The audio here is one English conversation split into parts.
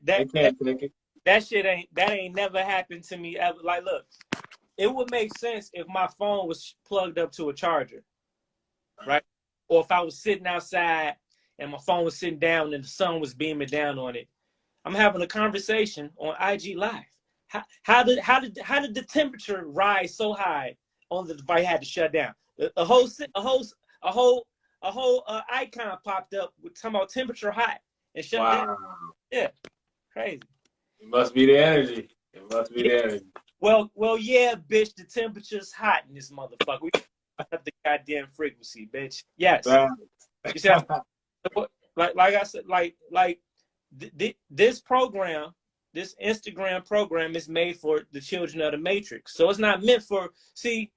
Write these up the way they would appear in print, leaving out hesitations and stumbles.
They that can't take it. that shit ain't never happened to me ever. Like, look, it would make sense if my phone was plugged up to a charger, right? Or if I was sitting outside and my phone was sitting down and the sun was beaming down on it. I'm having a conversation on IG Live. How did the temperature rise so high on the device? Had to shut down. A whole icon popped up with talking about temperature hot and shut down. Wow. Yeah, crazy. It must be the energy. It must be Yeah. the energy. Well, yeah, bitch. The temperature's hot in this motherfucker. We up the goddamn frequency, bitch. Yes. You see, like I said, this program, this Instagram program is made for the children of the Matrix. So it's not meant for. See,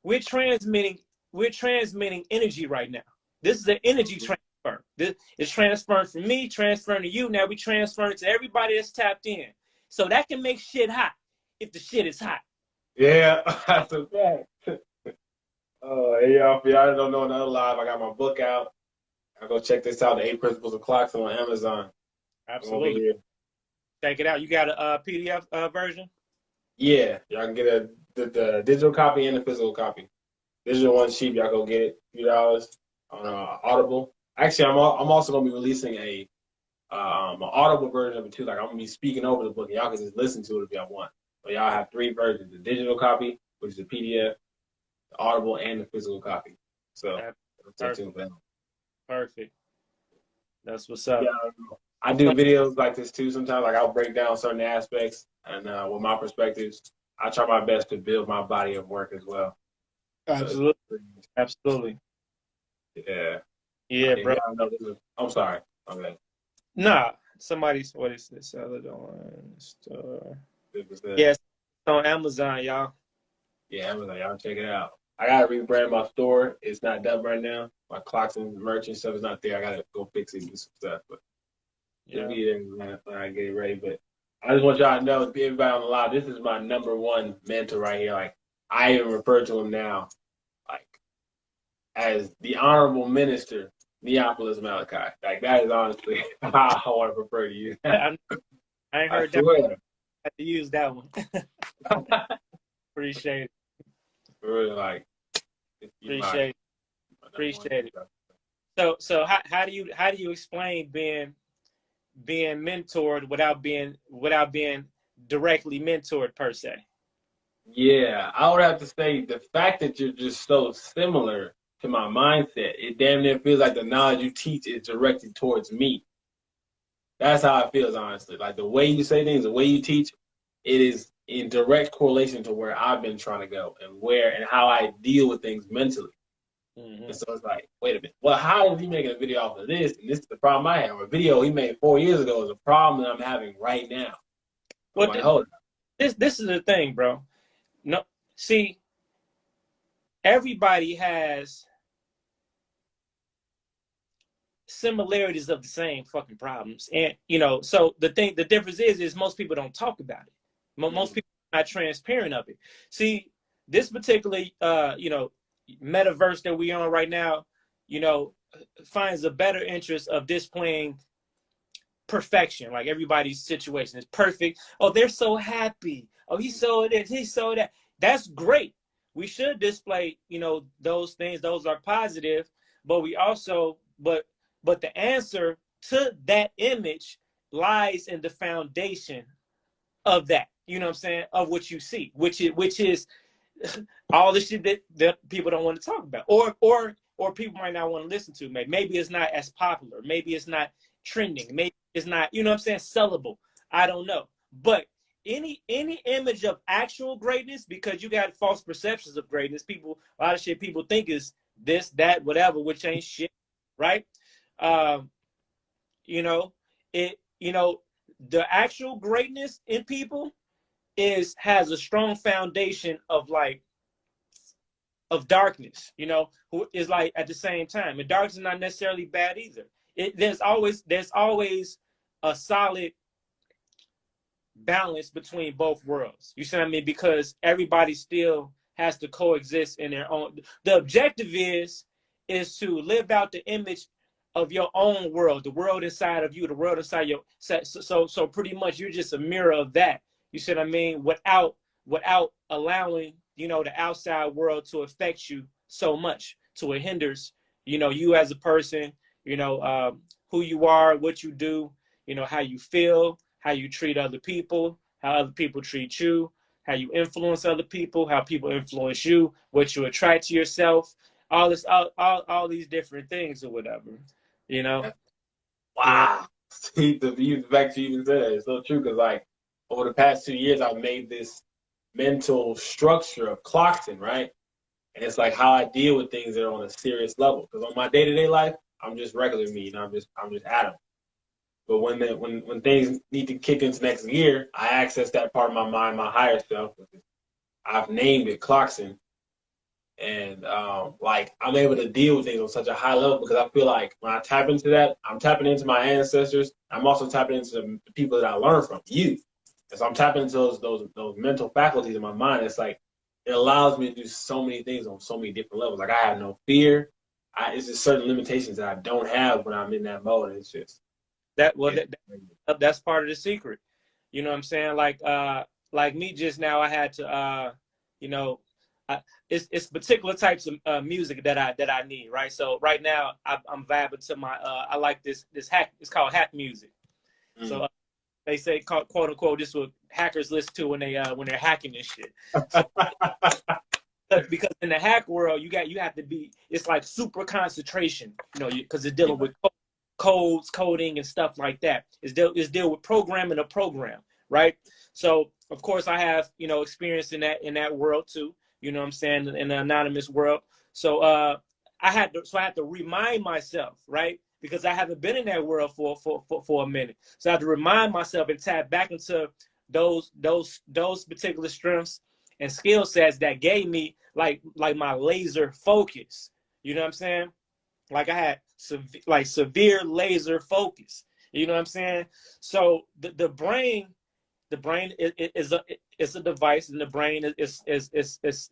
we're transmitting energy right now. This is an energy transfer. This is transferring from me, transferring to you. Now we transferring to everybody that's tapped in. So that can make shit hot if the shit is hot. Yeah, that's a fact. Oh, hey, y'all, for y'all that don't know another live, I got my book out. I go check this out, The 8 Principles of Clocksyn on Amazon. Absolutely. Check it out. You got a PDF version? Yeah, y'all can get the digital copy and the physical copy. Digital one's cheap. Y'all go get it, $2 on Audible. Actually, I'm also gonna be releasing an Audible version of it too. Like I'm gonna be speaking over the book, and y'all can just listen to it if y'all want. But y'all have 3 versions: the digital copy, which is the PDF, the Audible, and the physical copy. So Perfect. That's what's up. Yeah, I do videos like this too. Sometimes, like I'll break down certain aspects and with my perspectives. I try my best to build my body of work as well. Absolutely. Absolutely. Yeah. Yeah, bro. I'm sorry. Okay. Nah, what is this? Sell it on store. Yes, on Amazon, y'all. Yeah, Amazon, y'all check it out. I gotta rebrand my store. It's not done right now. My Clocksyn merch and stuff is not there. I gotta go fix it and do some stuff, but it'll be there when I get it ready. But I just want y'all to know, everybody on the live, this is my #1 mentor right here. Like I even refer to him now, like as the Honorable Minister Neapolis Malachi. Like that is honestly how I want to refer to you. I ain't heard that. I have to use that one. Appreciate it. Really like. Appreciate it. So how do you explain being mentored without being directly mentored per se? Yeah, I would have to say the fact that you're just so similar to my mindset, it damn near feels like the knowledge you teach is directed towards me. That's how it feels, honestly. Like the way you say things, the way you teach, it is in direct correlation to where I've been trying to go and how I deal with things mentally. Mm-hmm. And so it's like, wait a minute. Well, how is he making a video off of this? And this is the problem I have. A video he made 4 years ago is a problem that I'm having right now. Well, this is the thing, bro. No, see, everybody has similarities of the same fucking problems, and so the difference is most people don't talk about it. Most people are not transparent of it. See, this particular metaverse that we on right now, finds a better interest of displaying perfection. Like everybody's situation is perfect. Oh, they're so happy. Oh, he sold this, he sold that. That's great. We should display, those things. Those are positive. But we also, but the answer to that image lies in the foundation of that. You know what I'm saying? Of what you see, which is all the shit that people don't want to talk about, or people might not want to listen to. Maybe it's not as popular. Maybe it's not trending. Maybe it's not, sellable. I don't know. But any image of actual greatness, because you got false perceptions of greatness. A lot of shit people think is this, that, whatever, which ain't shit, right? The actual greatness in people has a strong foundation of darkness, who is like at the same time. And darkness is not necessarily bad either. There's always a solid balance between both worlds. You see what I mean? Because everybody still has to coexist in their own. The objective is to live out the image of your own world, the world inside of you, the world inside your so pretty much you're just a mirror of that. You see what I mean? Without allowing, you know, the outside world to affect you so much to it hinders, you know, you as a person, you know, who you are, what you do, you know, how you feel, how you treat other people, how other people treat you, how you influence other people, how people influence you, what you attract to yourself, all this, all these different things or whatever, you know. You know, Wow. See, the fact you even said that is so true because, like, over the past 2 years, I've made this mental structure of Clocksyn, right? And it's like how I deal with things that are on a serious level. Because on my day-to-day life, I'm just regular me, and I'm just Adam. But when things need to kick into next gear, I access that part of my mind, my higher self. I've named it Clocksyn, and like I'm able to deal with things on such a high level because I feel like when I tap into that, I'm tapping into my ancestors. I'm also tapping into the people that I learned from, you. And so I'm tapping into those mental faculties in my mind. It's like it allows me to do so many things on so many different levels. Like I have no fear. It's just certain limitations that I don't have when I'm in that mode. It's just that well it's that's part of the secret. You know what I'm saying? Like me just now, I had to you know, it's particular types of music that I need, right? So right now I'm vibing to my I like this hack. It's called hack music. So they say quote unquote this is what hackers listen to when they're hacking this shit. So because in the hack world you have to be, it's like super concentration, you know, because it's dealing with codes, coding, and stuff like that. It's deal with programming a program, right? So of course I have, you know, experience in that world too. You know what I'm saying, in the anonymous world. So I had to remind myself, right? Because I haven't been in that world for a minute. So I had to remind myself and tap back into those particular strengths and skill sets that gave me like my laser focus. You know what I'm saying? Like I had severe laser focus. You know what I'm saying? So the brain is a device, and the brain is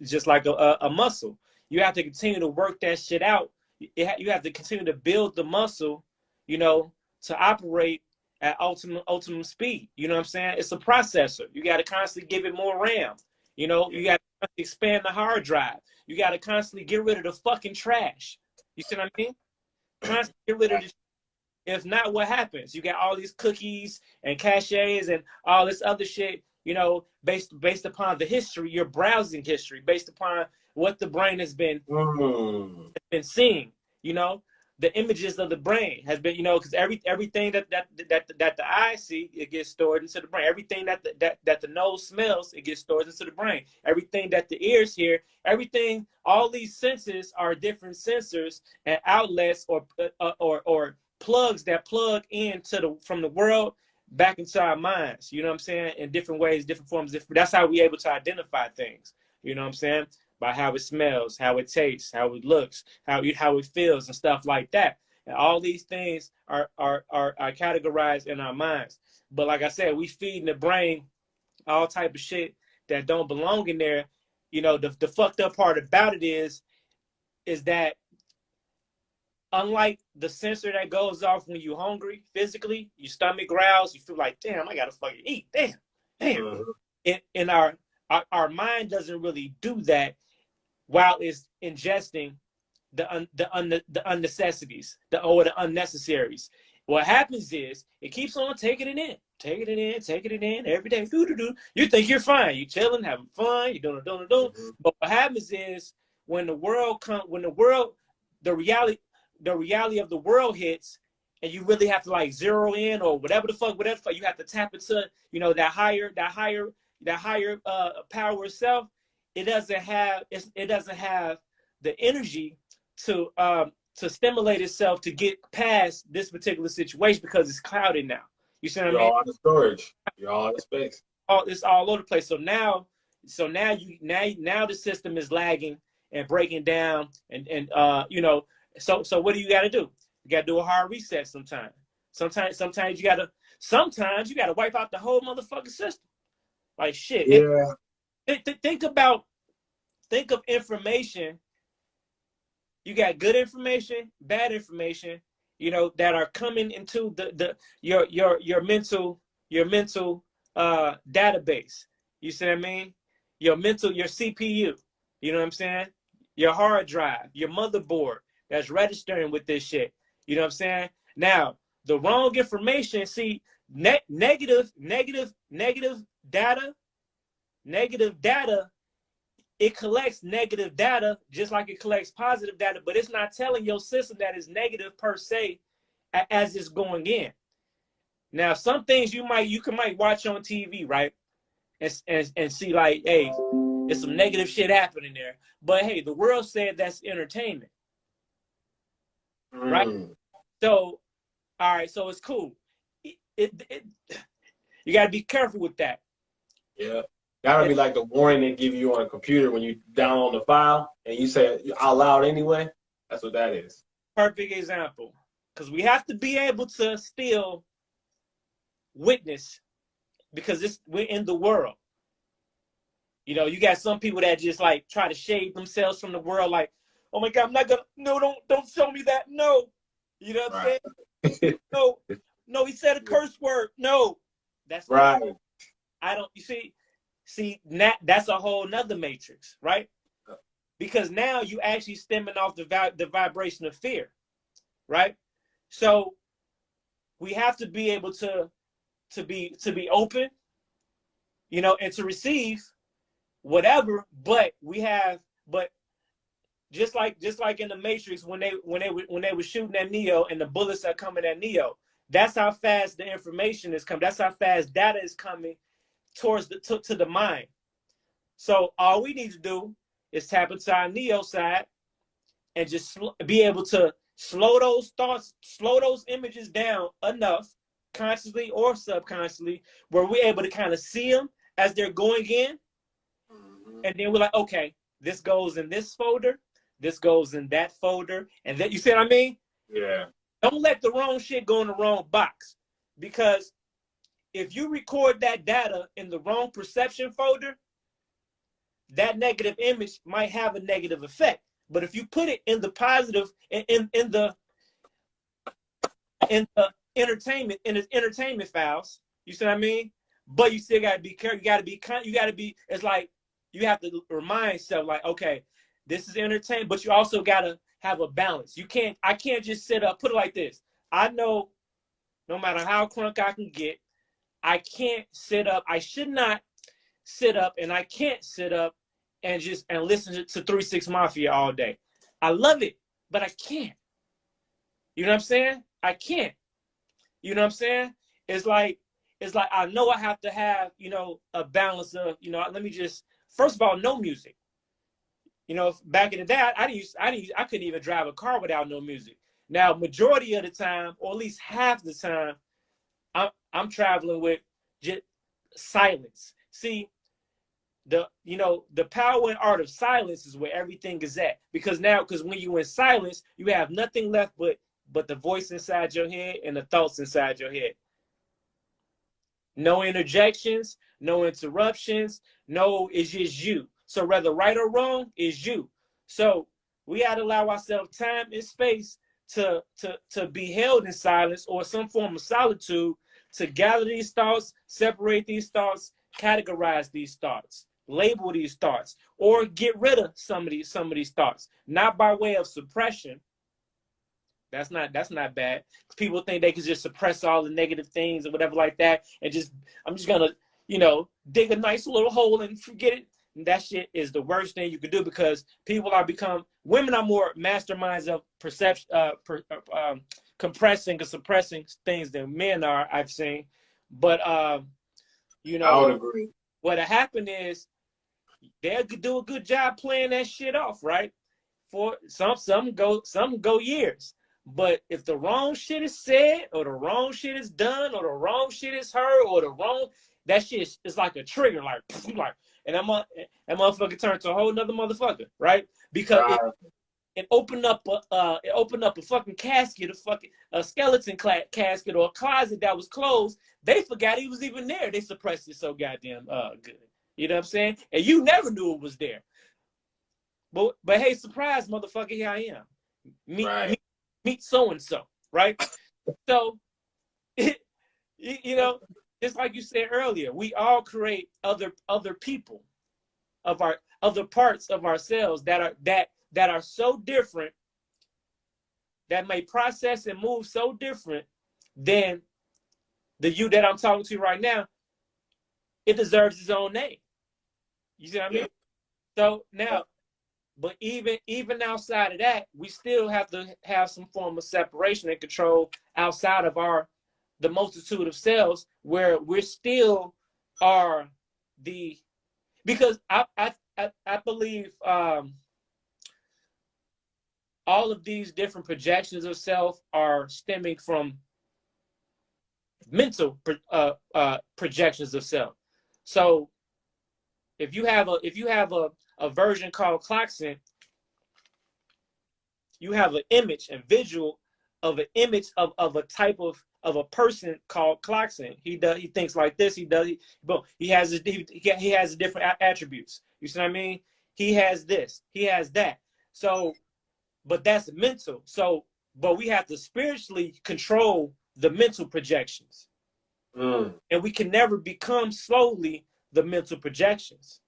just like a muscle. You have to continue to work that shit out. You have to continue to build the muscle, you know, to operate at ultimate speed. You know what I'm saying? It's a processor. You got to constantly give it more RAM. You know, you got to expand the hard drive. You got to constantly get rid of the fucking trash. You see what I mean? Constantly get rid of the. If not, what happens? You got all these cookies and caches and all this other shit, you know, based upon the history, your browsing history, based upon what the brain has been seeing, you know, the images of the brain has been, you know, because everything that the eye see, it gets stored into the brain. Everything that the nose smells, it gets stored into the brain. Everything that the ears hear, everything, all these senses are different sensors and outlets or plugs that plug from the world back into our minds. You know what I'm saying? In different ways, different forms. That's how we're able to identify things. You know what I'm saying? By how it smells, how it tastes, how it looks, how it feels, and stuff like that. And all these things are categorized in our minds. But like I said, we feed in the brain all type of shit that don't belong in there. You know, the fucked up part about it is that unlike the sensor that goes off when you're hungry physically, your stomach growls, you feel like, damn, I gotta fucking eat. Damn. In our mind doesn't really do that while it's ingesting the unnecessities, or the unnecessaries. What happens is it keeps on taking it in every day. You think you're fine, you chilling, having fun, you doing. But what happens is when the reality of the world hits, and you really have to like zero in or whatever the fuck, you have to tap into, you know, that higher power itself. It doesn't have the energy to stimulate itself to get past this particular situation because it's clouded now. You see what I mean? You're all out of storage. You're all out of space. It's all over the place. So now the system is lagging and breaking down, and you know, so what do you got to do? You got to do a hard reset sometime. Sometimes you got to wipe out the whole motherfucking system. Like shit. Yeah. Think of information. You got good information, bad information, you know, that are coming into your mental database. You see what I mean? Your CPU. You know what I'm saying? Your hard drive, your motherboard that's registering with this shit. You know what I'm saying? Now, the wrong information, see, negative data, it collects negative data just like it collects positive data, but it's not telling your system that it's negative per se as it's going in. Now, some things you might watch on TV, right? And see like, hey, there's some negative shit happening there. But hey, the world said that's entertainment. Right? So, all right, so it's cool. You got to be careful with that. Yeah. Gotta be like the warning they give you on a computer when you download the file and you say I'll allow it anyway. That's what that is. Perfect example. Because we have to be able to still witness, because we're in the world. You know, you got some people that just like try to shade themselves from the world, like, oh my God, I'm not gonna, no, don't show me that. No. You know what I'm saying? No, he said a curse word. No. That's right. I don't, you see, that's a whole nother matrix, right? Because now you actually stemming off the vibration of fear, right? So we have to be able to be open, you know, and to receive whatever. But just like in the Matrix, when they were shooting at Neo and the bullets are coming at Neo, that's how fast the information is coming. That's how fast data is coming towards to the mind. So all we need to do is tap into our Neo side and just be able to slow those thoughts, slow those images down enough, consciously or subconsciously, where we're able to kind of see them as they're going in. And then we're like, okay, this goes in this folder, this goes in that folder, and then, you see what I mean? Yeah. Don't let the wrong shit go in the wrong box, because if you record that data in the wrong perception folder, that negative image might have a negative effect. But if you put it in the positive, in the entertainment files, you see what I mean? But you still gotta be careful. You gotta be. It's like you have to remind yourself, like, okay, this is entertainment, but you also gotta have a balance. I can't just sit up. Put it like this. I know, no matter how crunk I can get, I can't sit up. I should not sit up, and I can't sit up and listen to 3 6 Mafia all day. I love it, but I can't. You know what I'm saying? I can't. You know what I'm saying? It's like I know I have to have, you know, a balance of, you know, let me just, first of all, no music. You know, back in the day, I couldn't even drive a car without no music. Now, majority of the time, or at least half the time, I'm traveling with just silence. See, the power and art of silence is where everything is at. Because when you're in silence, you have nothing left but the voice inside your head and the thoughts inside your head. No interjections, no interruptions, it's just you. So whether right or wrong, is you. So we got to allow ourselves time and space to be held in silence or some form of solitude, to gather these thoughts, separate these thoughts, categorize these thoughts, label these thoughts, or get rid of some of these thoughts, not by way of suppression. That's not bad. People think they can just suppress all the negative things or whatever like that, and I'm just gonna, you know, dig a nice little hole and forget it. And that shit is the worst thing you could do, because women are more masterminds of perception, compressing and suppressing things than men are, I've seen. But you know, I would agree. What happened is they'll do a good job playing that shit off, right? For some go years. But if the wrong shit is said, or the wrong shit is done, or the wrong shit is heard, or that shit is like a trigger, like, and that motherfucker turned to a whole nother motherfucker, right? Because it opened up a fucking casket, a skeleton casket, or a closet that was closed. They forgot he was even there. They suppressed it so goddamn good. You know what I'm saying? And you never knew it was there. But hey, surprise, motherfucker, here I am. Meet so and so. right? So, you know, just like you said earlier, we all create other people of our other parts of ourselves that are so different, that may process and move so different than the you that I'm talking to right now. It deserves its own name. You see what I mean? So now, but even outside of that, we still have to have some form of separation and control outside of the multitude of cells, where we're still are the, because I believe all of these different projections of self are stemming from mental projections of self. So if you have a version called Clocksyn, you have an image and visual of an image of a type of a person called Clocksyn. He thinks like this. But he has different attributes. You see what I mean? He has this. He has that. So, but that's mental. So, but we have to spiritually control the mental projections, and we can never become slowly the mental projections.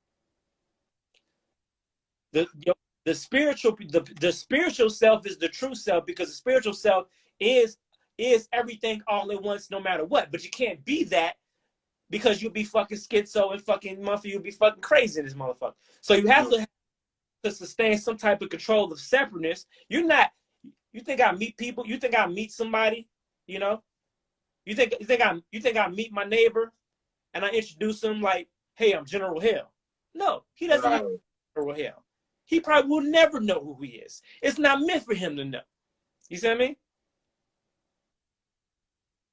The spiritual self is the true self, because the spiritual self is everything all at once, no matter what. But you can't be that, because you'll be fucking schizo and fucking muffy. You'll be fucking crazy in this motherfucker. So you have to sustain some type of control of separateness. You're not. You think I meet people? You think I meet somebody? You know. You think I meet my neighbor, and I introduce him like, hey, I'm General Hell. No, he doesn't know General Hell. He probably will never know who he is. It's not meant for him to know. You see what I mean?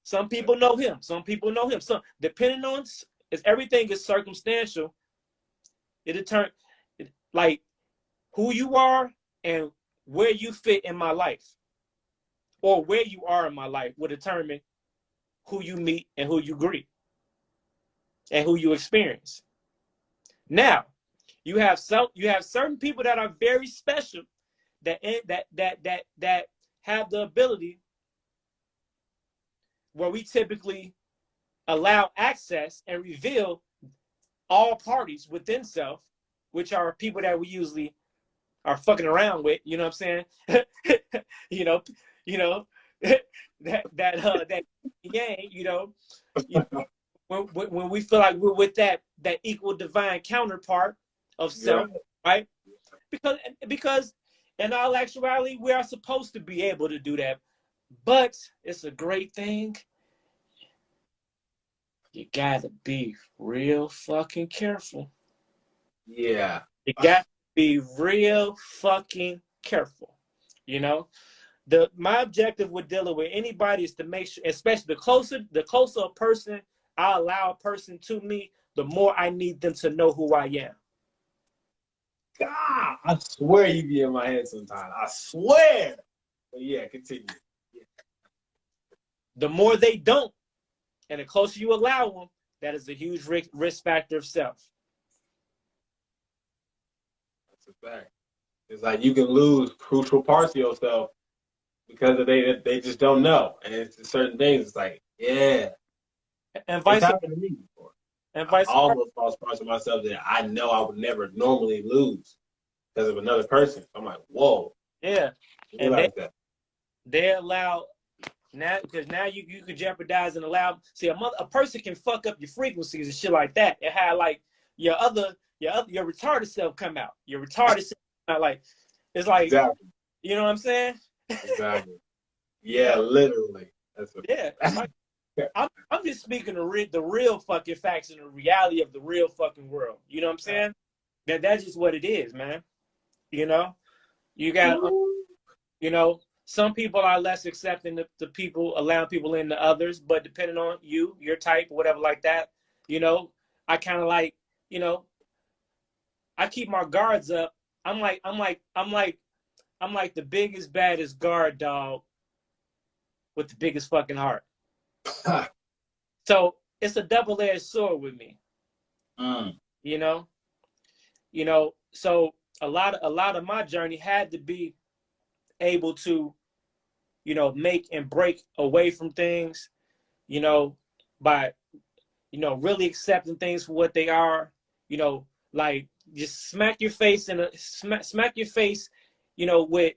Some people know him. Some people know him. Some, depending on, if everything is circumstantial, it determines like who you are and where you fit in my life, or where you are in my life will determine who you meet and who you greet and who you experience. Now, you have certain people that are very special, that have the ability, where we typically allow access and reveal all parties within self, which are people that we usually are fucking around with. You know what I'm saying? you know that yang. When we feel like we're with that equal divine counterpart of self, right? Because in all actuality, we are supposed to be able to do that, but it's a great thing. You gotta be real fucking careful. Yeah. You gotta be real fucking careful. You know, my objective with dealing with anybody is to make sure, especially the closer a person I allow a person to me, the more I need them to know who I am. God, I swear you be in my head sometimes. I swear. But yeah, continue. Yeah. The more they don't, and the closer you allow them, that is a huge risk factor of self. That's a fact. It's like you can lose crucial parts of yourself because they just don't know. And it's certain things. It's like, yeah. And It's vice happened to me before. and I vice versa. almost lost parts of myself that I know I would never normally lose because of another person. I'm like, whoa. Yeah. And Realize that. they allow now, because now you could jeopardize and allow. See, a person can fuck up your frequencies and shit like that, and have like your retarded self come out. Your retarded self come out, like, it's like, Exactly. you know what I'm saying? Exactly. Yeah, literally. That's what. Yeah. Like, I'm just speaking the real fucking facts and the reality of the real fucking world. You know what I'm saying? That's just what it is, man. You know, you got, some people are less accepting to people, allowing people into others, but depending on your type, whatever like that, I kind of like, I keep my guards up. I'm like the biggest, baddest guard dog with the biggest fucking heart. So it's a double-edged sword with me. So a lot of my journey had to be able to make and break away from things, by, really accepting things for what they are, like just smack your face and smack your face, with,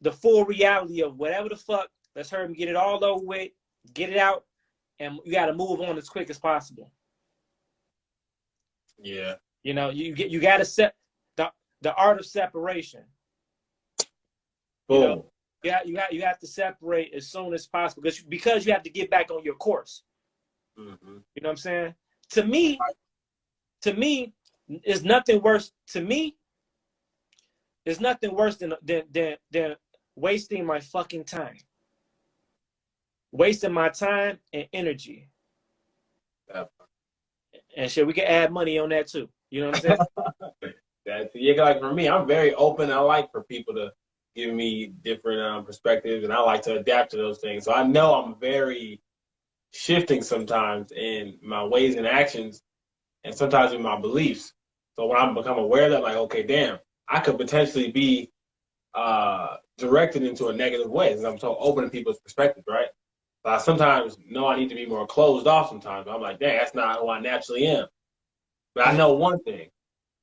the full reality of whatever the fuck. Let's hurry and get it all over with, get it out, and you got to move on as quick as possible. Yeah. You got to set the art of separation. Boom. You have to separate as soon as possible because you have to get back on your course. Mm-hmm. You know what I'm saying? To me, there's nothing worse. To me, there's nothing worse than wasting my fucking time, wasting my time and energy. Yeah. And shit, we can add money on that too. You know what I'm saying? Like for me, I'm very open. I like for people to give me different perspectives, and I like to adapt to those things. So I know I'm very shifting sometimes in my ways and actions, and sometimes in my beliefs. So when I become aware of that, like, okay, damn, I could potentially be directed into a negative way, because I'm so open to people's perspectives, right? So I sometimes know I need to be more closed off sometimes. I'm like, dang, that's not who I naturally am. But I know one thing.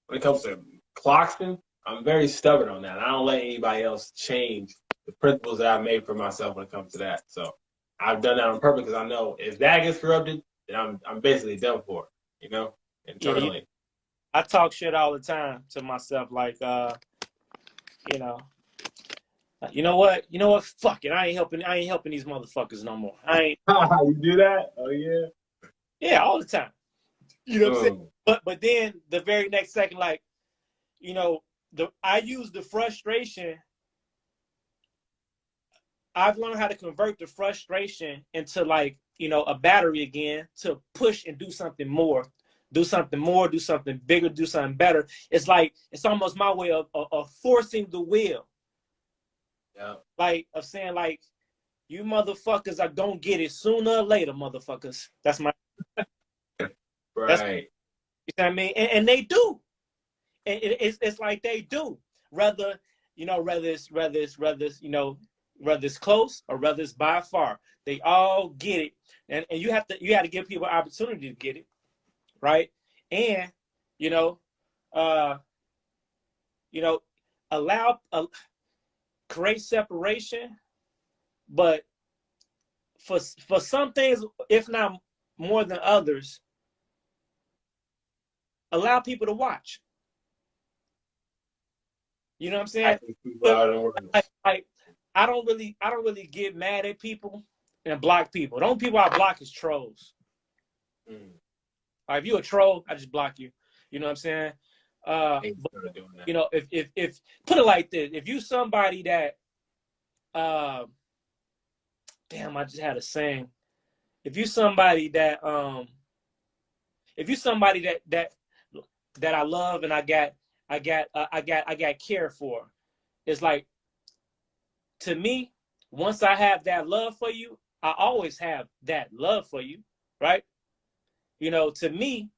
When it comes to Clocksyn, I'm very stubborn on that. I don't let anybody else change the principles that I've made for myself when it comes to that. So I've done that on purpose because I know if that gets corrupted, then I'm basically done for, internally. Yeah, I talk shit all the time to myself, like, you know what? Fuck it. I ain't helping these motherfuckers no more. I ain't. You do that? Oh yeah. Yeah, all the time. You know what I'm saying? But then the very next second, like, I use the frustration. I've learned how to convert the frustration into, like, a battery again to push and do something more, do something bigger, do something better. It's like, it's almost my way of forcing the will. Yeah. Like, of saying, like, you motherfuckers are gonna get it sooner or later, motherfuckers. That's my right. You know what I mean? And they do. And it's like they do. Whether it's close or whether it's by far, they all get it. And you have to give people opportunity to get it, right? And allow create separation, but for some things, if not more than others, allow people to watch. You know what I'm saying? I don't really get mad at people and block people. The only people I block is trolls. If you're a troll, I just block you. You know what I'm saying? If put it like this, if you somebody that damn, I just had a saying. If you somebody that that I love and I got care for, it's like, to me, once I have that love for you, I always have that love for you, right? To me,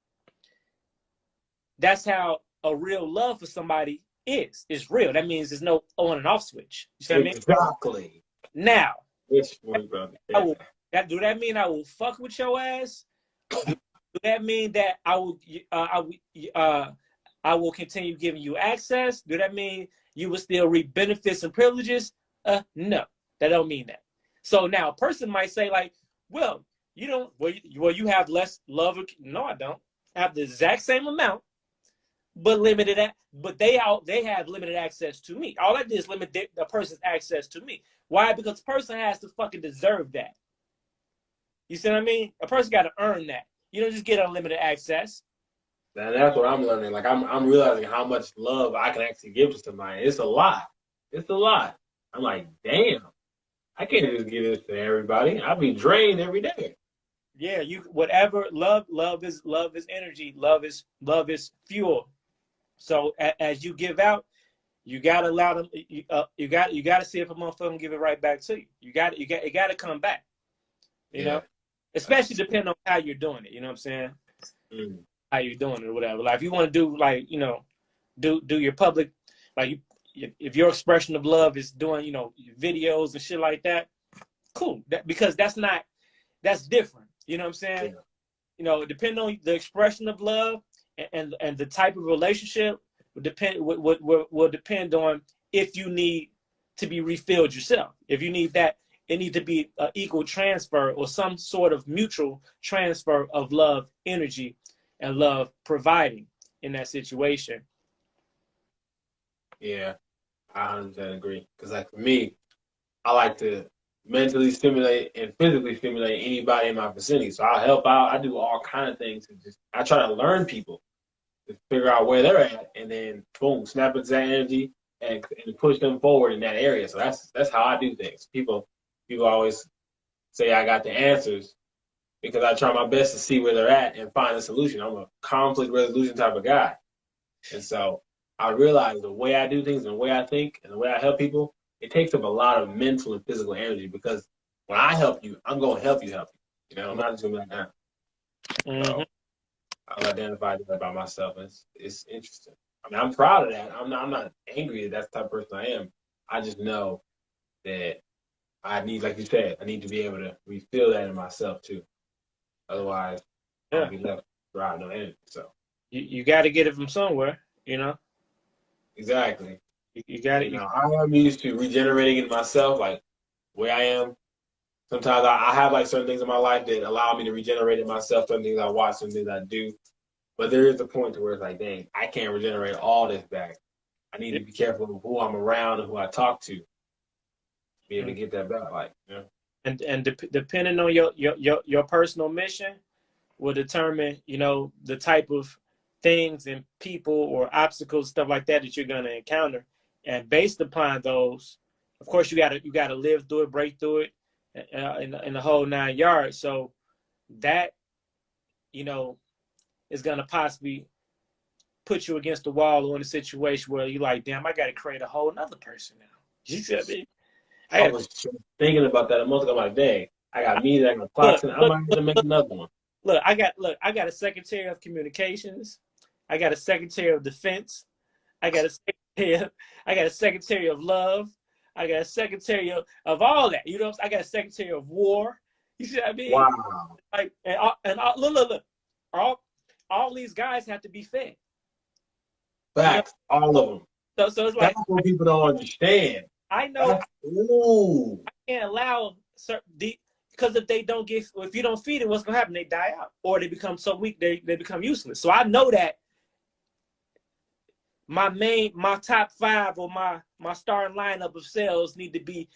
that's how a real love for somebody is. It's real. That means there's no on and off switch. You see what I mean? Exactly. Now, do that mean I will fuck with your ass? Do that mean that I will continue giving you access? Do that mean you will still reap benefits and privileges? No, that don't mean that. So now a person might say, like, well, you don't, you have less love. No, I don't. I have the exact same amount, but limited. But they have limited access to me. All I did is limit the person's access to me. Why? Because the person has to fucking deserve that. You see what I mean? A person got to earn that. You don't just get unlimited access. And that's what I'm learning. Like, I'm realizing how much love I can actually give to somebody. It's a lot. It's a lot. I'm like, damn, I can't just give this to everybody. I'll be drained every day. Yeah, whatever. Love is energy. Love is fuel. So as you give out, you gotta allow them. You gotta see if a motherfucker can give it right back to you. You got to come back. You know, especially depending on how you're doing it. You know what I'm saying? How you're doing it or whatever. Like, if you want to do, like, do your public, like, if your expression of love is doing, you know, videos and shit like that, cool. Because that's different. You know what I'm saying? Yeah. You know, depending on the expression of love and the type of relationship will depend on if you need to be refilled yourself. If you need that, it needs to be an equal transfer or some sort of mutual transfer of love, energy, and love providing in that situation. Yeah, I 100% agree. Because like for me, I like to mentally stimulate and physically stimulate anybody in my vicinity. So I'll help out. I do all kind of things. And just I try to learn people to figure out where they're at, and then boom, snap into that energy and push them forward in that area. So that's how I do things. People always say I got the answers because I try my best to see where they're at and find a solution. I'm a conflict resolution type of guy, and so I realize the way I do things and the way I think and the way I help people, it takes up a lot of mental and physical energy because when I help you, I'm gonna help you. You know, I'm not just gonna be like that. Mm-hmm. So I've identified that about myself. It's interesting. I mean, I'm proud of that. I'm not angry that that's the type of person I am. I just know that I need, like you said, I need to be able to refill that in myself too. Otherwise, I'll Yeah, be left dry, no energy. So you got to get it from somewhere. You know, exactly. you got You it. know, I am used to regenerating in myself, like where I am. Sometimes I have like certain things in my life that allow me to regenerate in myself. Certain things I watch, certain things I do. But there is a point to where it's like, dang, I can't regenerate all this back. I need to be careful of who I'm around and who I talk to be able to get that back. Like, you know. Depending on your personal mission will determine, you know, the type of things and people or obstacles, stuff like that you're gonna encounter. And based upon those, of course, you gotta live through it, break through it, in the whole 9 yards. So that, you know, is gonna possibly put you against the wall or in a situation where you're like, damn, I gotta create a whole nother person now. You see what I mean? I I gotta was just thinking about that a month ago. I'm like, dang, I got me, I got look, Clocksyn. I look, might have to make another one. I got a secretary of communications. I got a secretary of defense. I got a secretary of, I got a secretary of love. I got a secretary of all that. You know, I got a secretary of war. You see what I mean? Wow. Like, look. All all these guys have to be fed. You know, Facts. All of them. so it's That's like what people don't understand. I know That's, ooh. I can't allow certain because if you don't feed it, what's gonna happen? They die out, or they become so weak they become useless. So I know that my top five or my starting lineup of cells need to be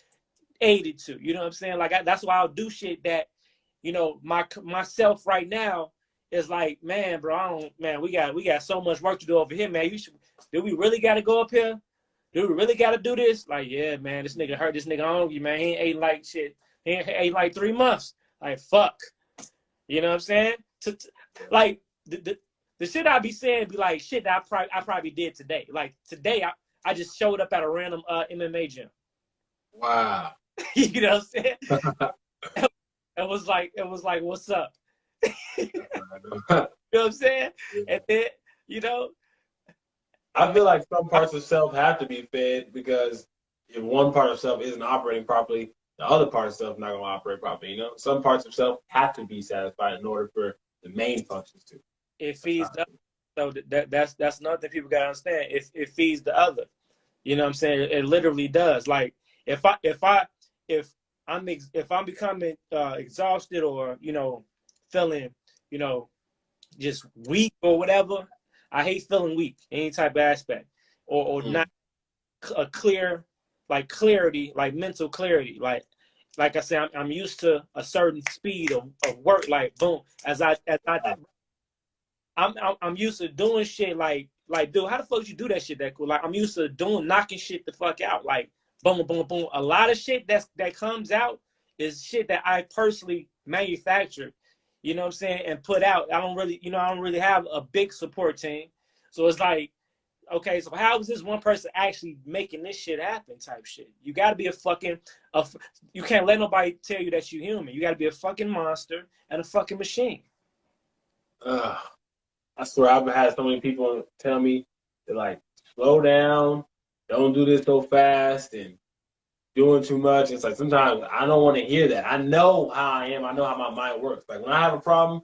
aided to. You know what I'm saying? Like that's why I'll do shit that, you know, myself right now is like, man, bro, man, we got so much work to do over here, man. Do we really got to go up here? Do we really got to do this? Like, yeah, man, this nigga hurt this nigga hungry, man. He ain't ate like shit. He ain't ate like 3 months. Like, fuck. You know what I'm saying? Like the shit I be saying be like shit that I probably did today. Like today I just showed up at a random MMA gym. Wow. You know what I'm saying? It was like, what's up? You know what I'm saying? And then, you know, I feel like some parts of self have to be fed because if one part of self isn't operating properly, the other part of self is not going to operate properly. You know, some parts of self have to be satisfied in order for the main functions to. it That's feeds how the so that's another thing people gotta understand. It feeds the other. You know what I'm saying? It literally does. Like if I'm becoming exhausted or, you know, feeling, you know, just weak or whatever, I hate feeling weak, any type of aspect, or not a clear, like clarity, like mental clarity. Like I said, I'm used to a certain speed of work. Like boom, I'm used to doing shit like dude, how the fuck did you do that shit that cool? Like I'm used to knocking shit the fuck out. Like boom, boom, boom. A lot of shit that comes out is shit that I personally manufactured, you know what I'm saying, and put out. I don't really have a big support team. So it's like, okay, so how is this one person actually making this shit happen type shit? You gotta be you can't let nobody tell you that you're human. You gotta be a fucking monster and a fucking machine. I swear I've had so many people tell me to like slow down, don't do this so fast and doing too much. It's like sometimes I don't want to hear that. I know how I am. I know how my mind works. Like when I have a problem,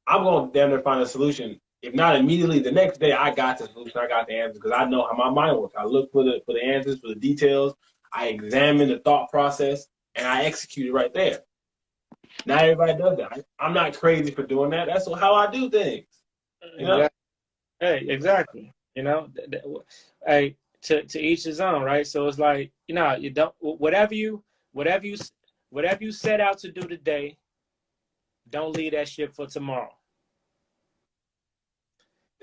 I'm going to damn near find a solution. If not immediately, the next day I got the solution. I got the answer because I know how my mind works. I look for the answers, for the details. I examine the thought process and I execute it right there. Not everybody does that. I'm not crazy for doing that. That's how I do things. You know? Exactly. Hey, exactly. You know, hey, to each his own, right? So it's like, you know, you don't whatever you whatever you set out to do today, don't leave that shit for tomorrow.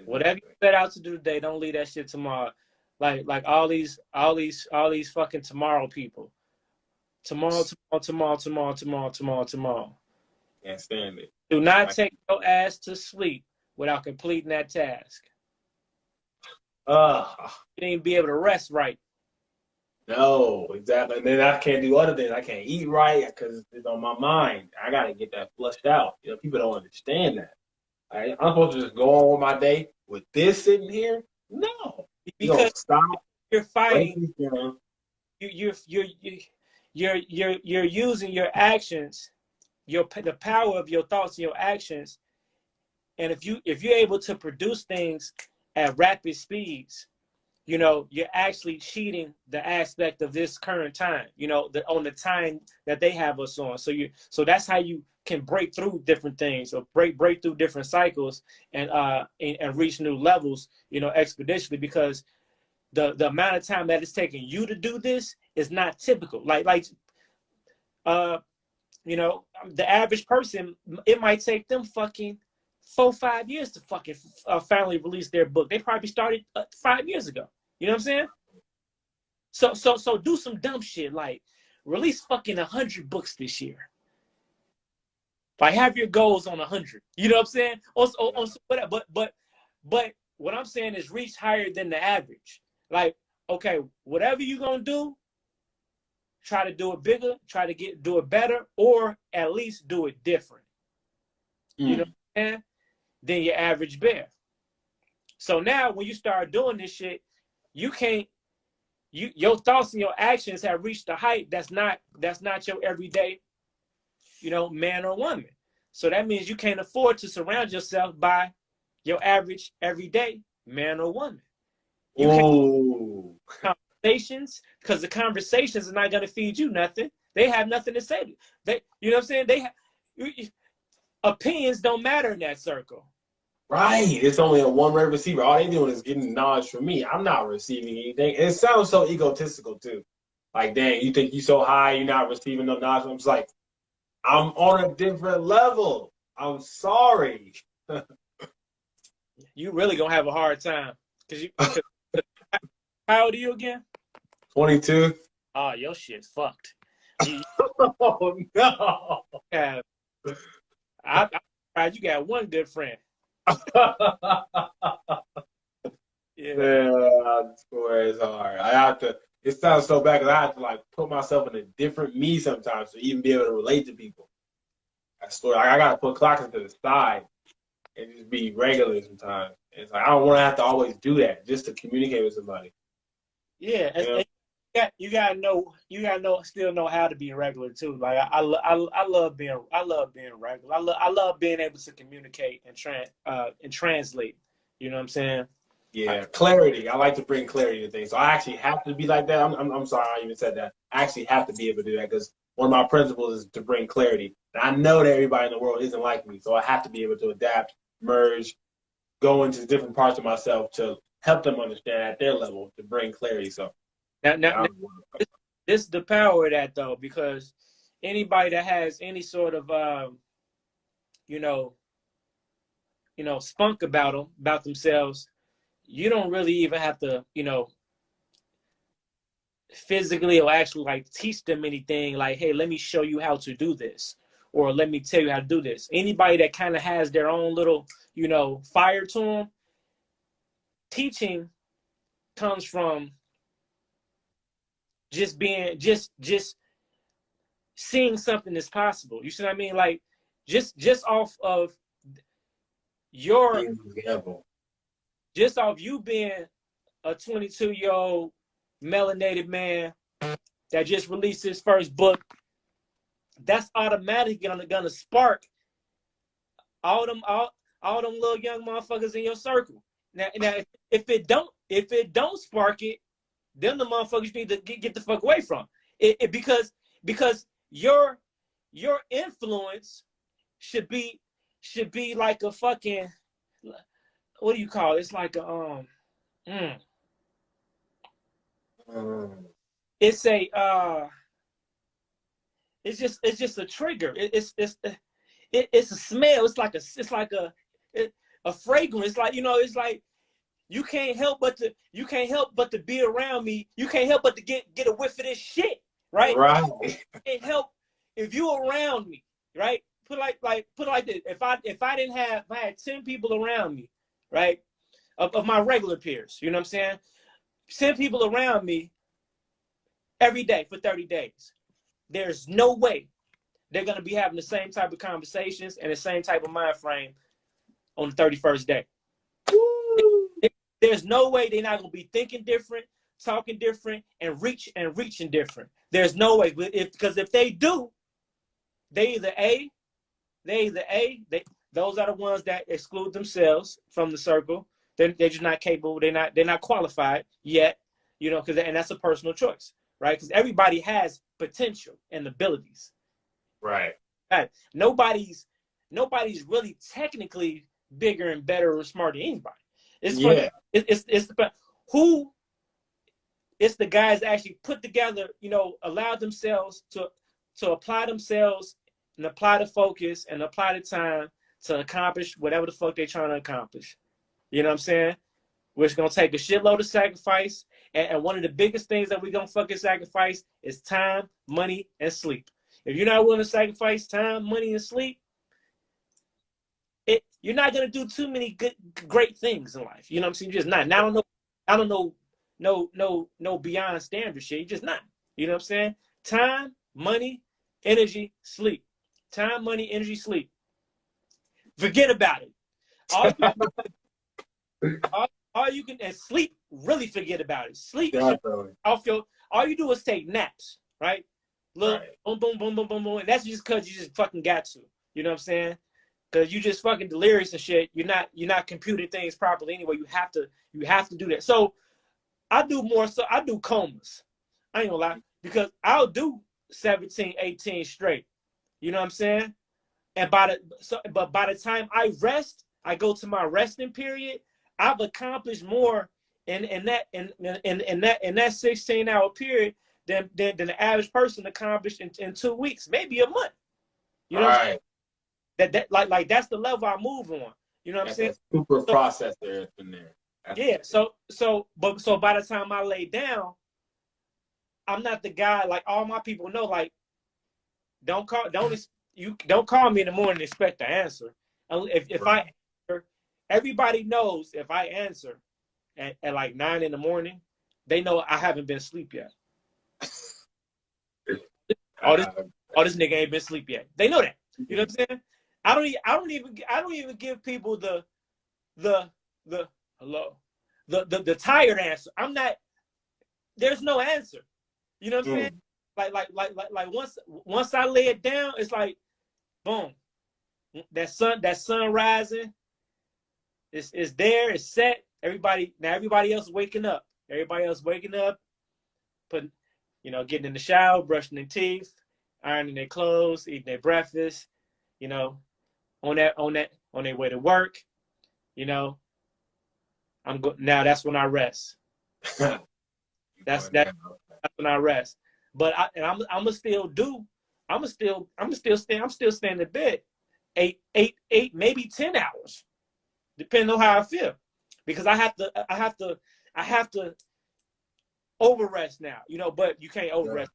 Whatever you set out to do today, don't leave that shit tomorrow. Like all these fucking tomorrow people. Tomorrow. Can't stand it. Do not take your ass to sleep without completing that task. Uh, You didn't be able to rest right. no, exactly. And then I can't do other things. I can't eat right because it's on my mind. I got to get that flushed out. You know, people don't understand that. I'm supposed to just go on with my day with this sitting here? No. You Because don't stop. you're Break fighting. these down. You're using your actions, the power of your thoughts and your actions. And if you're able to produce things at rapid speeds, you know, you're actually cheating the aspect of this current time, you know, on the time that they have us on. So that's how you can break through different things or break through different cycles and reach new levels, you know, expeditiously, because the amount of time that it's taking you to do this is not typical. You know, the average person, it might take them fucking 4-5 years to fucking finally release their book. They probably started 5 years ago. You know what I'm saying? So do some dumb shit like release fucking 100 books this year. Like have your goals on 100. You know what I'm saying? Also, but what I'm saying is reach higher than the average. Like, okay, whatever you're gonna do, try to do it bigger, try to do it better, or at least do it different. You know what I'm saying? Than your average bear. So now when you start doing this shit, you can't your thoughts and your actions have reached a height that's not your everyday, you know, man or woman. So that means you can't afford to surround yourself by your average everyday man or woman. You can't conversations, because the conversations are not going to feed you nothing. They have nothing to say. You know what I'm saying? Opinions don't matter in that circle. Right. It's only a one-way receiver. All they doing is getting knowledge from me. I'm not receiving anything. And it sounds so egotistical too. Like, dang, you think you so high, you're not receiving no knowledge. I'm just like, I'm on a different level. I'm sorry. You really gonna have a hard time because how old are you again? 22. Oh, your shit's fucked. Oh no. You got one good friend. Yeah, I swear it's hard. I have to. It sounds so bad because I have to like put myself in a different me sometimes to even be able to relate to people. I swear, I gotta put Clocksyn to the side and just be regular sometimes. It's like I don't want to have to always do that just to communicate with somebody. Yeah, You know? you gotta know, still know how to be regular too. Like I love being regular. I love being able to communicate and translate. You know what I'm saying? Yeah, clarity. I like to bring clarity to things. So I actually have to be like that. I'm sorry I even said that. I actually have to be able to do that because one of my principles is to bring clarity. And I know that everybody in the world isn't like me, so I have to be able to adapt, merge, go into different parts of myself to help them understand at their level to bring clarity. So now this is the power of that though, because anybody that has any sort of you know spunk about themselves, you don't really even have to, you know, physically or actually like teach them anything like, hey, let me show you how to do this, or let me tell you how to do this. Anybody that kind of has their own little, you know, fire to them, teaching comes from just seeing something is possible. You see what I mean? Like just off of your example. just off you being a 22-year-old melanated man that just released his first book, that's automatically gonna spark all them little young motherfuckers in your circle. Now if it don't spark it, then the motherfuckers need to get the fuck away from it, because your influence should be like a fucking, what do you call it? It's like a it's a it's just a trigger. It's a smell. It's like a fragrance. Like, you know, it's like you can't help but to be around me. You can't help but to get a whiff of this shit, right? Right. You can't help if you around me, right? Put it like this. If I had 10 people around me, right, of my regular peers, you know what I'm saying? 10 people around me every day for 30 days. There's no way they're going to be having the same type of conversations and the same type of mind frame on the 31st day. There's no way they're not going to be thinking different, talking different, and reaching different. There's no way. Because if they do, those are the ones that exclude themselves from the circle. They're just not capable. They're not qualified yet, you know, and that's a personal choice, right? Because everybody has potential and abilities. Right. Nobody's really technically bigger and better or smarter than anybody. It's the guys that actually put together, you know, allow themselves to apply themselves and apply the focus and apply the time to accomplish whatever the fuck they're trying to accomplish. You know what I'm saying? Which is gonna take a shitload of sacrifice. And one of the biggest things that we're gonna fucking sacrifice is time, money, and sleep. If you're not willing to sacrifice time, money, and sleep, you're not gonna do too many great things in life. You know what I'm saying? You're just not. And I don't know no beyond standard shit. You're just not. You know what I'm saying? Time, money, energy, sleep. Time, money, energy, sleep. Forget about it. All you can, and sleep, really forget about it. Sleep off your, all you do is take naps, right? Look, boom, boom, boom, boom, boom, boom. And that's just because you just fucking got to. You know what I'm saying? Because you just fucking delirious and shit. You're not computing things properly anyway. You have to do that. So I do comas. I ain't gonna lie. Because I'll do 17, 18 straight. You know what I'm saying? And by the time I rest, I go to my resting period, I've accomplished more in that 16-hour period than the average person accomplished in 2 weeks, maybe a month. You know what I'm saying? That like that's the level I move on. You know what I'm saying? Super processor in there. Yeah. So by the time I lay down, I'm not the guy, like all my people know, like don't call me in the morning and expect to answer. If I answer, everybody knows if I answer at like 9 in the morning, they know I haven't been asleep yet. All this nigga ain't been asleep yet. They know that. You know what I'm saying? I don't even give people the hello, the tired answer. I'm not. There's no answer. You know what I'm saying? Like once I lay it down, it's like boom. That sun rising. It's there. It's set. Everybody else waking up. Everybody else waking up, putting, getting in the shower, brushing their teeth, ironing their clothes, eating their breakfast. On their way to work. Now that's when I rest. That's when I rest. But I'm still staying in bed 8, maybe 10 hours, depending on how I feel, because I have to over rest now, but you can't over rest.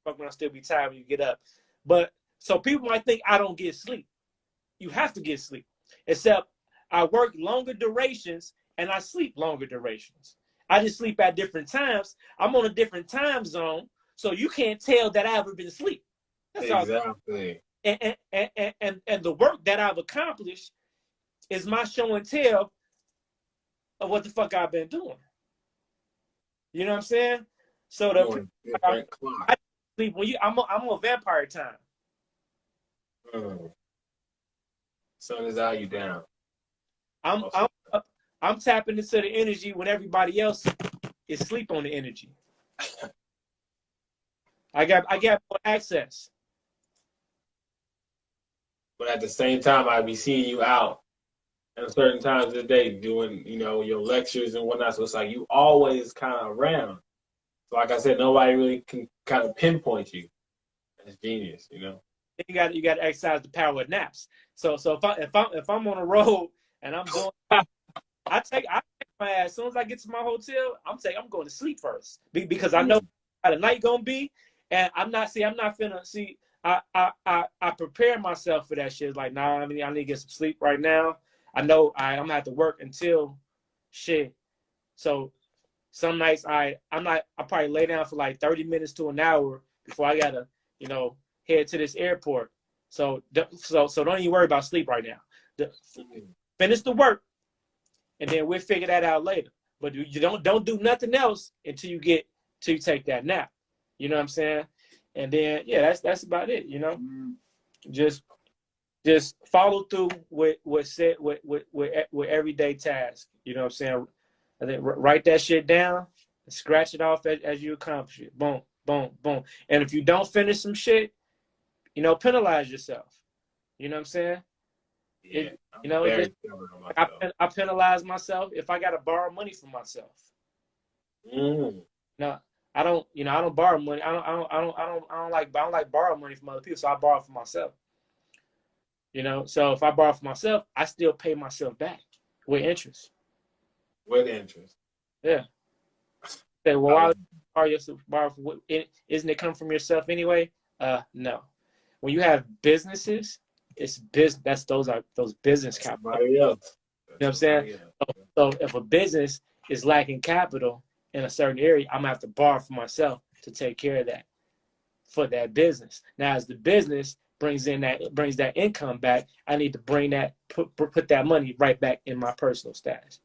Fuck, when I still be tired when you get up. But so people might think I don't get sleep. You have to get sleep, except I work longer durations and I sleep longer durations. I just sleep at different times. I'm on a different time zone, so you can't tell that I ever been asleep. That's exactly. And the work that I've accomplished is my show and tell of what the fuck I've been doing. You know what I'm saying? So You on a different clock. I sleep when I'm on vampire time. Mm. Sun is out, you down. I'm Also, I'm I'm tapping into the energy when everybody else is asleep on the energy. I got more access. but at the same time, I'd be seeing you out at certain times of the day doing, your lectures and whatnot. So it's like you always kind of around. So like I said, nobody really can kind of pinpoint you. That's genius. You got to exercise the power of naps. So if I'm on a road and I'm doing, I take my ass as soon as I get to my hotel. I'm going to sleep first because I know how the night gonna be, and I'm not finna see. I prepare myself for that shit. Like, nah, I need to get some sleep right now. I know I'm gonna have to work until shit. So some nights I probably lay down for like 30 minutes to an hour before I gotta, head to this airport. So don't even worry about sleep right now. Finish the work, and then we'll figure that out later. But you don't do nothing else until you take that nap. You know what I'm saying? And then that's about it. Just follow through with everyday tasks. You know what I'm saying? And then write that shit down and scratch it off as you accomplish it. Boom, boom, boom. And if you don't finish some shit, penalize yourself. You know what I'm saying? Yeah, I penalize myself if I gotta borrow money from myself. No, I don't. I don't borrow money. I don't like borrow money from other people. So I borrow for myself. So if I borrow for myself, I still pay myself back with interest. With interest. Yeah. Say, well, why would you borrow for? Isn't it come from yourself anyway? No. When you have businesses, it's business. Those business capital. Somebody else. You know what I'm saying? So if a business is lacking capital in a certain area, I'm gonna have to borrow for myself to take care of that for that business. Now, as the business brings that income back, I need to bring that put that money right back in my personal stash.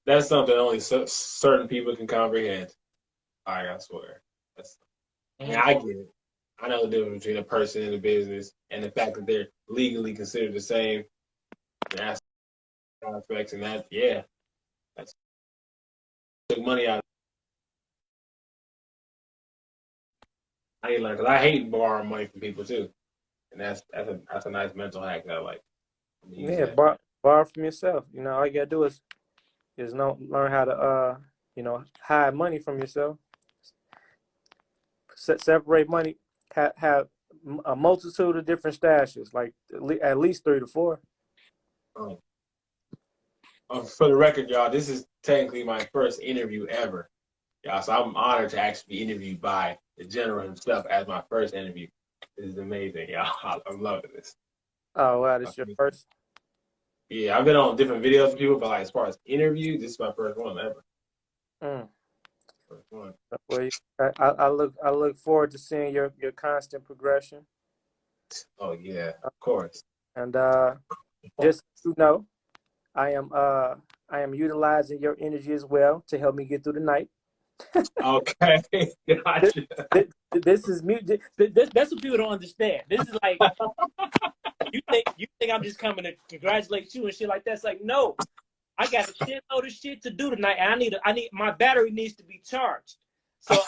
That's something only certain people can comprehend. I swear. I get it. I know the difference between a person and a business, and the fact that they're legally considered the same. That's aspects, and that's took money out. I need to learn because I hate borrowing money from people too, and that's a nice mental hack that I like. Yeah, borrow from yourself. All you gotta do is learn how to hide money from yourself. Separate money. Have a multitude of different stashes, like at least 3 to 4. For the record, y'all, this is technically my first interview ever, y'all. So I'm honored to actually be interviewed by the general himself as my first interview. This is amazing, y'all. I'm loving this. Oh wow, this is your first? Yeah, I've been on different videos with people, but like as far as interviews, this is my first one ever. First one. Well, I look forward to seeing your constant progression. Oh yeah, of course. And just so you know, I am utilizing your energy as well to help me get through the night. Okay, gotcha. This is music. That's what people don't understand. This is like you think I'm just coming to congratulate you and shit like that. It's like, no, I got a shitload of shit to do tonight, and I need my battery needs to be charged. So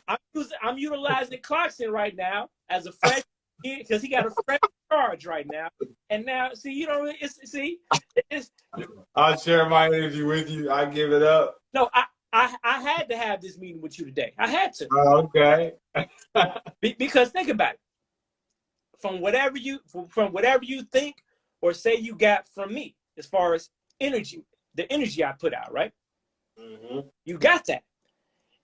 I'm utilizing Clocksyn right now as a fresh because he got a fresh charge right now. And now, see, I'll share my energy with you. I give it up. No, I had to have this meeting with you today. I had to. Okay. Because think about it. From whatever you think or say you got from me, as far as energy, the energy I put out, right? You got that.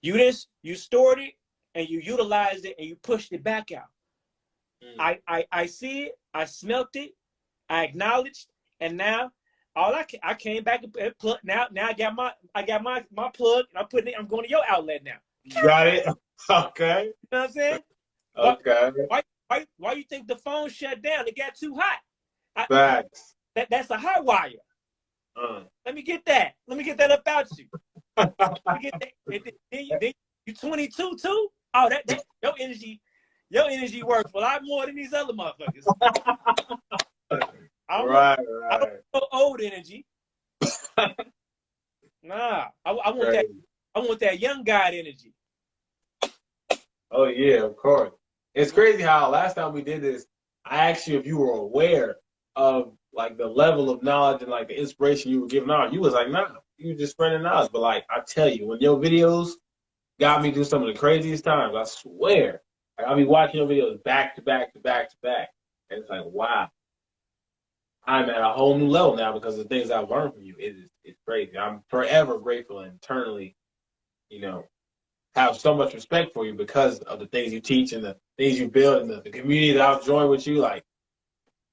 You stored it and you utilized it and you pushed it back out. I see it, I smelt it, I acknowledged, and now I came back and plug. Now I got my plug, and I'm going to your outlet now. You got it. Okay. You know what I'm saying? Okay. Why you think the phone shut down? It got too hot. Facts. That's a hot wire. Let me get that. Let me get that up out you. Then You 22 too? Oh, that your energy works a lot more than these other motherfuckers. I don't Right, I don't right. want old energy. Nah, Right. I want that young guy energy. Oh yeah, of course. It's crazy how last time we did this, I asked you if you were aware of like the level of knowledge and like the inspiration you were giving out. You was like, nah, you were just spreading knowledge. But like I tell you, when your videos got me through some of the craziest times, I swear. Like, I'll be watching your videos back to back to back to back. And it's like, wow, I'm at a whole new level now because of the things I've learned from you. It's crazy. I'm forever grateful and eternally, you know, have so much respect for you because of the things you teach and the things you build and the community that I've joined with you. Like,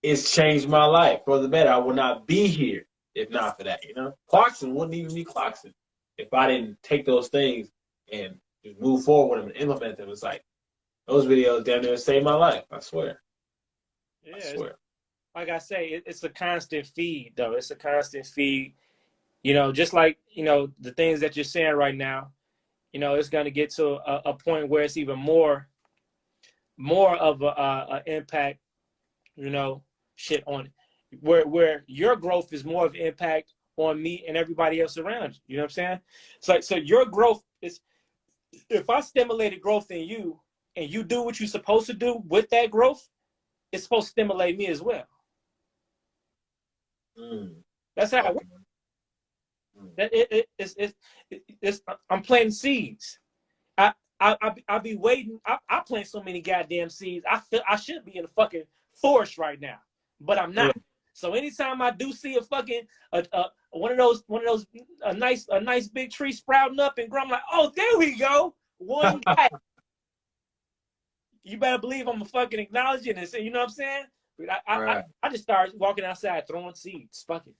it's changed my life for the better. I would not be here if not for that, you know? Clocksyn wouldn't even be Clocksyn if I didn't take those things and just move forward with them and implement them. It's like, those videos down there saved my life. I swear. I Yeah, swear. like I say, it's a constant feed, though. It's a constant feed. You know, just like, you know, the things that you're saying right now, you know, it's going to get to a point where it's even more of a impact, you know, shit on it. Where your growth is more of an impact on me and everybody else around you. You know what I'm saying? It's like, so your growth is, if I stimulated growth in you and you do what you're supposed to do with that growth, it's supposed to stimulate me as well. Mm. That's how it Okay. works. It's I'm planting seeds. I be waiting. I plant so many goddamn seeds. I feel I should be in a fucking forest right now, but I'm Mm. not. So anytime I do see a fucking one of those a nice big tree sprouting up and growing, I'm like, oh, there we go. One guy. You better believe I'm a fucking acknowledging and say, you know what I'm saying? But Right. I just started walking outside throwing seeds. Fucking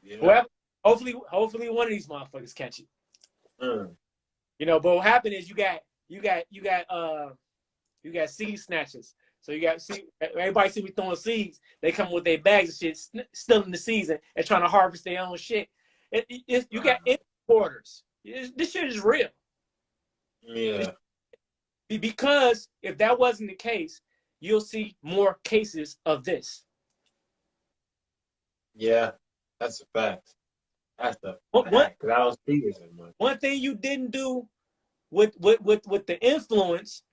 Yeah. well, hopefully one of these motherfuckers catch it. Mm. You know, but what happened is you got seed snatchers. So you got see everybody see me throwing seeds. They come with their bags of shit, stealing the season and trying to harvest their own shit. You got Right. importers. This shit is real. Yeah. Because if that wasn't the case, you'll see more cases of this. Yeah. That's a fact. That's a One fact. Because I don't see this as much. one thing you didn't do with the influence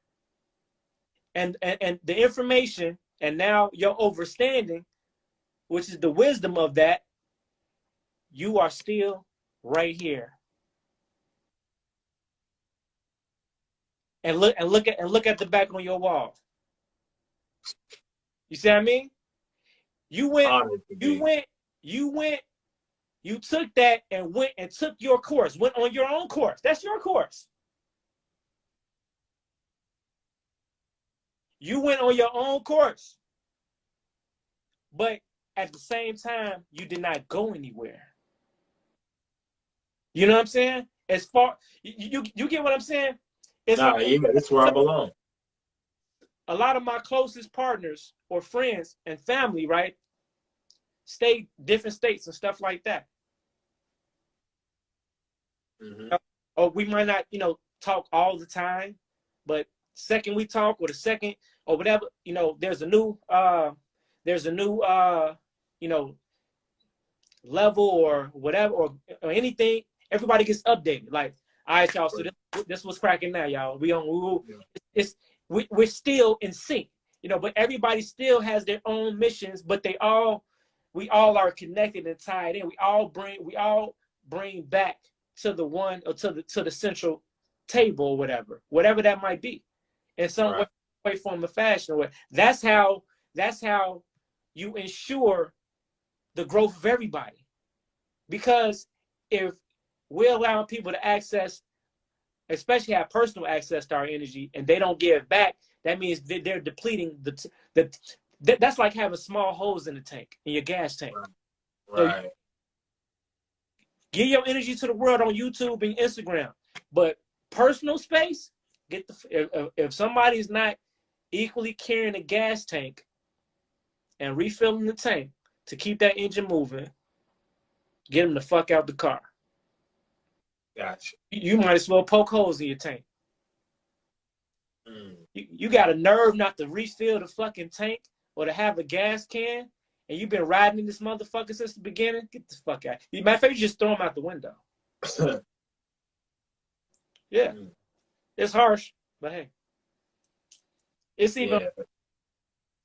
and the information and now your understanding, which is the wisdom of that, you are still right here. And look at the back on your wall. You see what I mean? You went, Honored to you be. went, you went, you took that and went and took your course, went on your own course. That's your course. You went on your own course. But at the same time, you did not go anywhere. You know what I'm saying? As far you get what I'm saying? It's Nah, like yeah, this is where I belong. a lot of my closest partners or friends and family, right, stay different states and stuff like that. Mm-hmm. Or we might not, you know, talk all the time, but second we talk or the second or whatever, you know, there's a new you know, level or whatever or anything, everybody gets updated. Like, all right, y'all, so this was cracking now, y'all. Yeah. It's we're still in sync, you know, but everybody still has their own missions, but we all are connected and tied in. We all bring back to the one or to the central table or whatever that might be, in some Right. way, form, or fashion. That's how you ensure the growth of everybody. Because if we're allowing people to access, especially have personal access to our energy, and they don't give back, that means they're depleting that's like having small holes in the tank, in your gas tank. Right. So you Right. give your energy to the world on YouTube and Instagram, but personal space, if somebody's not equally carrying a gas tank and refilling the tank to keep that engine moving, get them the fuck out the car. Gotcha. You might as well poke holes in your tank. Mm. You got a nerve not to refill the fucking tank or to have a gas can, and you've been riding in this motherfucker since the beginning. Get the fuck out. Matter of fact, you just throw them out the window. Yeah, it's harsh, but hey, it's even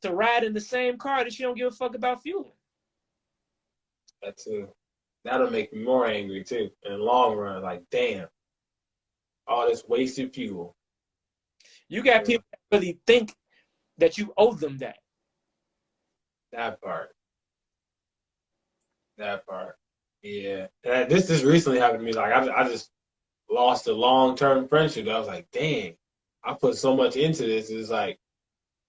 to ride in the same car that you don't give a fuck about fueling. That'll make me more angry too. In the long run, like damn, all this wasted fuel. You got people that really think that you owe them that. That part. That part. Yeah. And this just recently happened to me. Like I just lost a long-term friendship. I was like, dang, I put so much into this. It's like,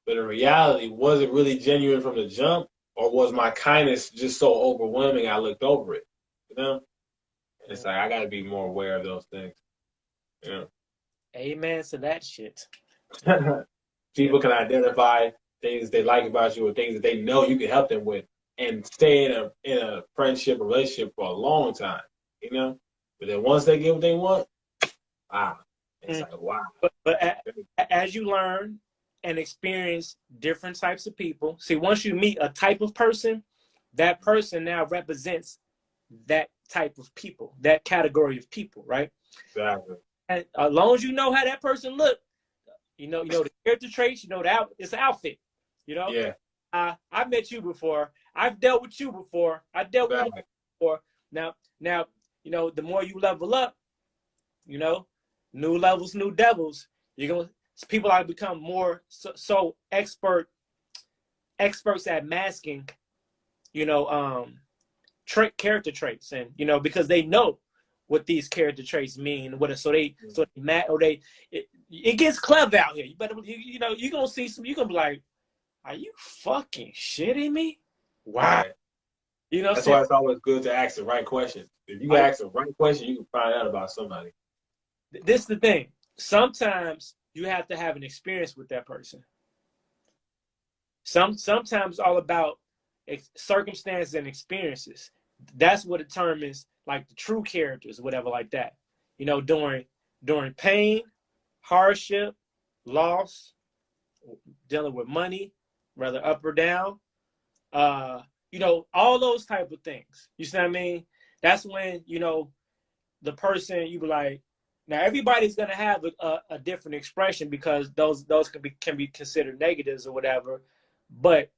but in reality, was it really genuine from the jump, or was my kindness just so overwhelming I looked over it? You know? And it's like I got to be more aware of those things. You know? Amen to that shit. People can identify things they like about you or things that they know you can help them with, and stay in a friendship relationship for a long time. You know? But then once they get what they want, wow, it's like wow. But as you learn and experience different types of people, see, once you meet a type of person, that person now represents that type of people, that category of people, right? Exactly. And as long as you know how that person look, you know the character traits, you know it's an outfit, you know. Yeah. I met you before. I've dealt with you before. I dealt with you before. Now, you know, the more you level up, you know, new levels, new devils. People are become more so experts at masking, you know, character traits, and you know, because they know what these character traits mean. It gets clever out here. You better, you know, you're gonna see some. You're gonna be like, are you fucking shitting me? Wow. Right. You know, that's why it's always good to ask the right questions. If you ask the right question, you can find out about somebody. This is the thing. Sometimes you have to have an experience with that person. Sometimes all about circumstances and experiences. That's what determines like the true characters, whatever like that. You know, during pain, hardship, loss, dealing with money, whether up or down, you know, all those type of things. You see what I mean? That's when, you know, the person, you be like, now everybody's gonna have a different expression, because those can be considered negatives or whatever. But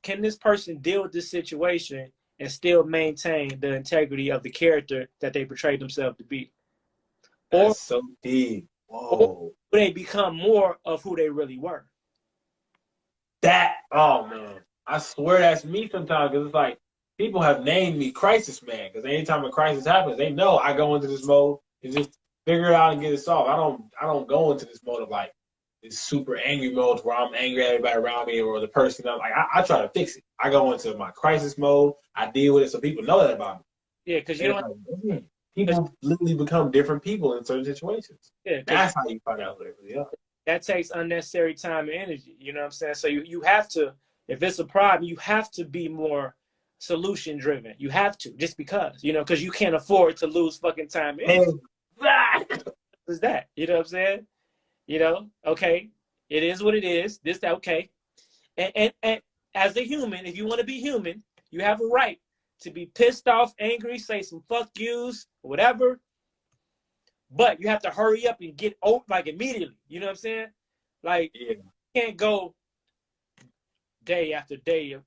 can this person deal with this situation and still maintain the integrity of the character that they portrayed themselves to be? That's so deep. Whoa. Or they become more of who they really were? Oh man, I swear that's me sometimes, because it's like people have named me Crisis Man, because anytime a crisis happens, they know I go into this mode and just figure it out and get it solved. I don't go into this mode of like this super angry mode where I'm angry at everybody around me or the person. I'm like, I try to fix it. I go into my crisis mode. I deal with it so people know that about me. Yeah, because you don't. Like, people literally become different people in certain situations. Yeah, that's how you find out who they really are. That takes unnecessary time and energy. You know what I'm saying? So you have to, if it's a problem, you have to be more solution driven. You have to, just because, you know, because you can't afford to lose fucking time and energy. Exactly. Is that, you know what I'm saying? You know, okay, it is what it is. This, okay. And as a human, if you want to be human, you have a right to be pissed off, angry, say some fuck yous, whatever. But you have to hurry up and get out like immediately. You know what I'm saying? Like, you can't go day after day of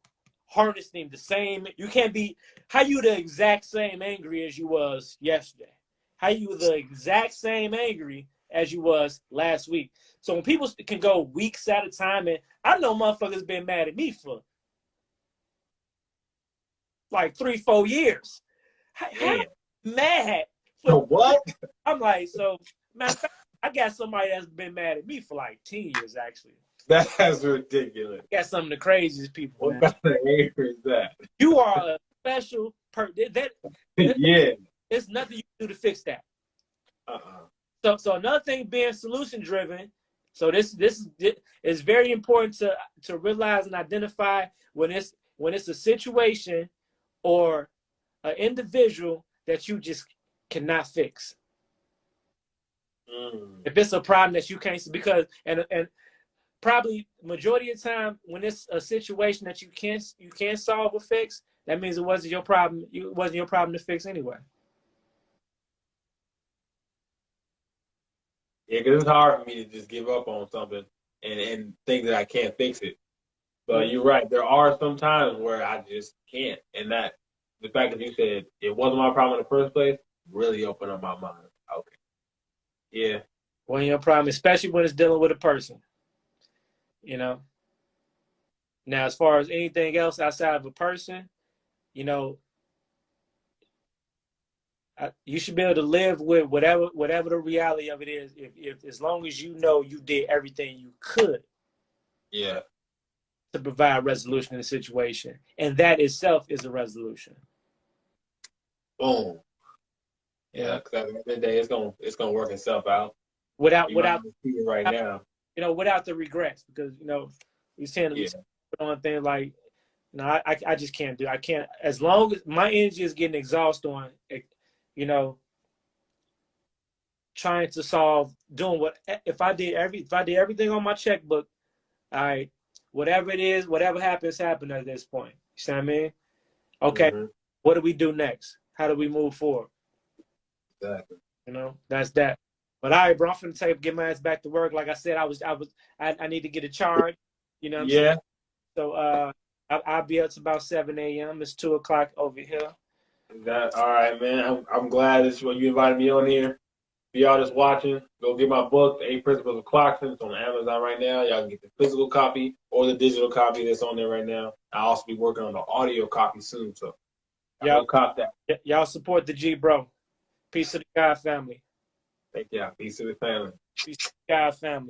harnessing the same. You can't be, how you the exact same angry as you was yesterday? How you the exact same angry as you was last week? So when people can go weeks at a time, and I know motherfuckers been mad at me for like 3-4 years. How mad? For what? I'm like, so matter of fact, I got somebody that's been mad at me for like 10 years, actually. That's ridiculous. I got some of the craziest people. What kind of anger is that? You are a special person. Yeah. There's nothing you can do to fix that. So another thing, being solution driven. So this is very important to realize and identify when it's a situation or an individual that you just cannot fix. Mm. If it's a problem that you can't, because and probably majority of the time when it's a situation that you can't solve or fix, that means it wasn't your problem. It wasn't your problem to fix anyway. Yeah, because it's hard for me to just give up on something and think that I can't fix it. Mm. But you're right. There are some times where I just can't, and that the fact that you said it wasn't my problem in the first place really opened up my mind. Okay. Yeah. Wasn't your problem, especially when it's dealing with a person. You know. Now, as far as anything else outside of a person, you know, you should be able to live with whatever the reality of it is. If as long as you know you did everything you could Yeah. to provide resolution in the situation, and that itself is a resolution. Boom. You Yeah. know, Because at the end of the day, it's gonna work itself out. without You might without not see it right now. without the regrets, because we tend Yeah. to put on things like, I just can't do. I can't, as long as my energy is getting exhausted on, you know, trying to solve, doing what if I did everything on my checkbook, all right, whatever it is, whatever happens at this point. You see what I mean? Okay, Mm-hmm. what do we do next? How do we move forward? Exactly. That's that. But all right, bro, I'm finna get my ass back to work. Like I said, I need to get a charge. You know what I'm saying? Yeah. So I'll be up to about 7 a.m. It's 2 o'clock over here. That all right, man. I'm glad that you invited me on here. For y'all just watching, go get my book, The 8 Principles of Clocksyn. It's on Amazon right now. Y'all can get the physical copy or the digital copy that's on there right now. I'll also be working on the audio copy soon, so I Y'all, go cop that. y'all support the G, bro. Peace to the God family. Thank y'all. Peace to the family. Peace to the God family.